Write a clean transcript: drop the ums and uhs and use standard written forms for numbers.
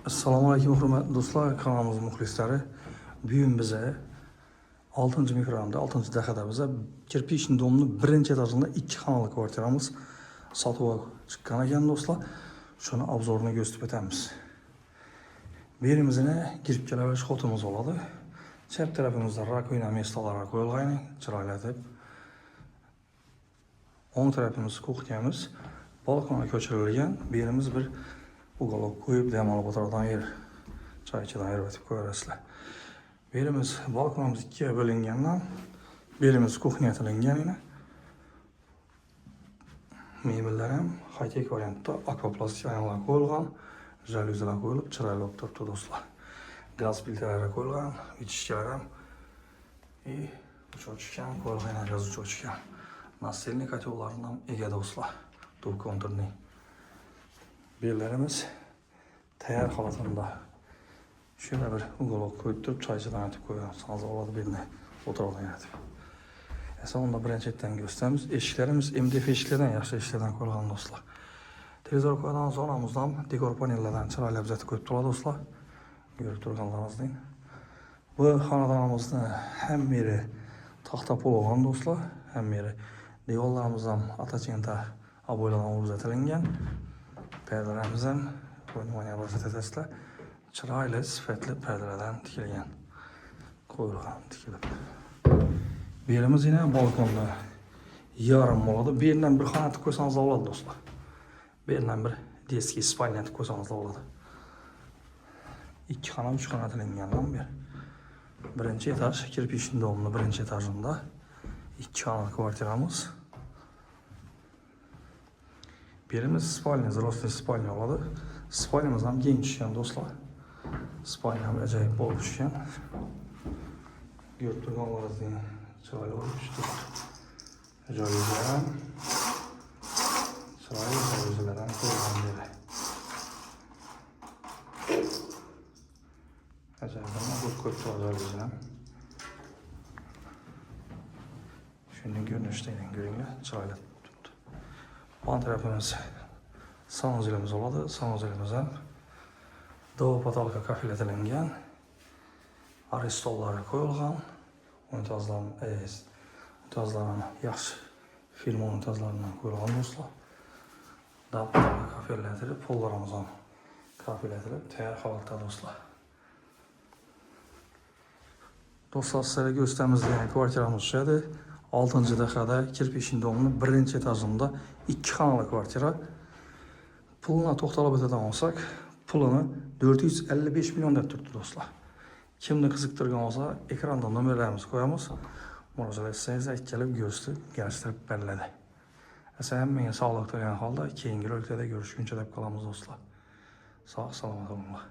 Assalomu alaykum hurmatli do'stlar, kanalimiz muxlislari. Bugun biza 6-mikrorayonda 6-dakada biza kirpichni domni birinchi etajida 2 xonali kvartiramiz sotib chiqqan ekan do'stlar. Shuni obzorini ko'rsatib o'tamiz. Bu yerimizga kirib kelaverish xotimiz bo'ladi. Chap tarafimizda rakovina mestalari qo'yilgan, chiroylatib. O'ng tarafimiz kuxnyamiz, balkonga ko'chirilgan. Bu yerimiz bir uголок qo'yib dam olib o'tiradigan yer. Choy ichidan ayirib qo'yasizlar. Bu yerimiz balkonimiz ikkiga bo'lingandan, bu yerimiz kuxnya qilingan edi. Mebellar ham high-tech variantda akvaplastik aylanlar qo'yilgan, jalyuzilar qo'yilib, chiroyli bo'lib turibdi do'stlar. Gaz filtrlari qo'yilgan, ichishlar ham o'chirgan qo'yilgan, gaz o'chirgan. Nastilni kotyollardan ega do'stlar. Tur konturni. Bellarimiz tayyor holatda. Şöyle bir uголок qo'yib turib, choychadan aytib qo'yamiz. Hozir oladi belni o'tiradigan aytib. Sonunda birinchi etdan ko'rsatamiz. Eshiklarimiz MDF eshiklardan yaxshi eshiklardan qo'yilgan do'stlar. Televizor qo'ygan zonamizdan dekor panellardan chiroyli bizatib qo'yib turadi do'stlar. Ko'rib turganlaringizdek. Bu xonadonimizni ham yeri taxta pol bo'lgan do'stlar, ham yeri devorlarimizdan atachenta aboylardan o'rnatilgan. Perdelerimiz ham qo'yilgan vositalar chiroyli sifatli perdelardan tikilgan, qo'yilgan, tikilib. Bu yerimiz yana balkonda yarim bo'ladi. Bu yerdan bir xona qilib qo'ysangiz bo'ladi do'stlar. Bu yerdan bir детский spalnya qilib qo'ysangiz bo'ladi. 2 xona, 3 xona qilingandan bir. Birinchi etaj, kirpichni domni birinchi etajida 2 xonali kvartiramiz. Birimiz spalnya, взрослый spalnya oladi. Spalnyamiz ham keng tushgan do'stlar. Spalnya ham ajoyib bo'lib tushgan. Ko'rib turganlaringizdek chiroyli bo'lib tushdi. Joylar ham chiroyli joylardan qo'yilgan edi. Ajoyib ko'p joylar ham. Shunday ko'rinishdan ko'ringlar, chiroyli. Yan tarafımız sanuzilimiz oldu. Sanuzilimiz ham dova potalka kafiletilingen. Aristolları qo'yilgan. Unitazlarning yaxshi film unitazlaridan qo'yilgan do'stlar. Dova potalka kafiletilib, pollarimiz ham kafiletilib, tayyor holatda do'stlar. Do'stlar, sizlarga ko'rsatamiz degan kvartiramiz shu edi. 6-dakada kirpichni domni birinchi etajida 2 xonali kvartira. Pulini to'xtalib o'tadigan bo'lsak, pulini 455 million deb turibdi do'stlar. Kimni qiziqtirgan bo'lsa, ekranda nomerlarimizni qo'yamiz. Murojaat etsangiz, kelib görüştirib beriladi. Hammaga sog'lik tilgan holda keyingi roliklarda görüşguncha deb qolamiz do'stlar. Sog' salomat bo'linglar.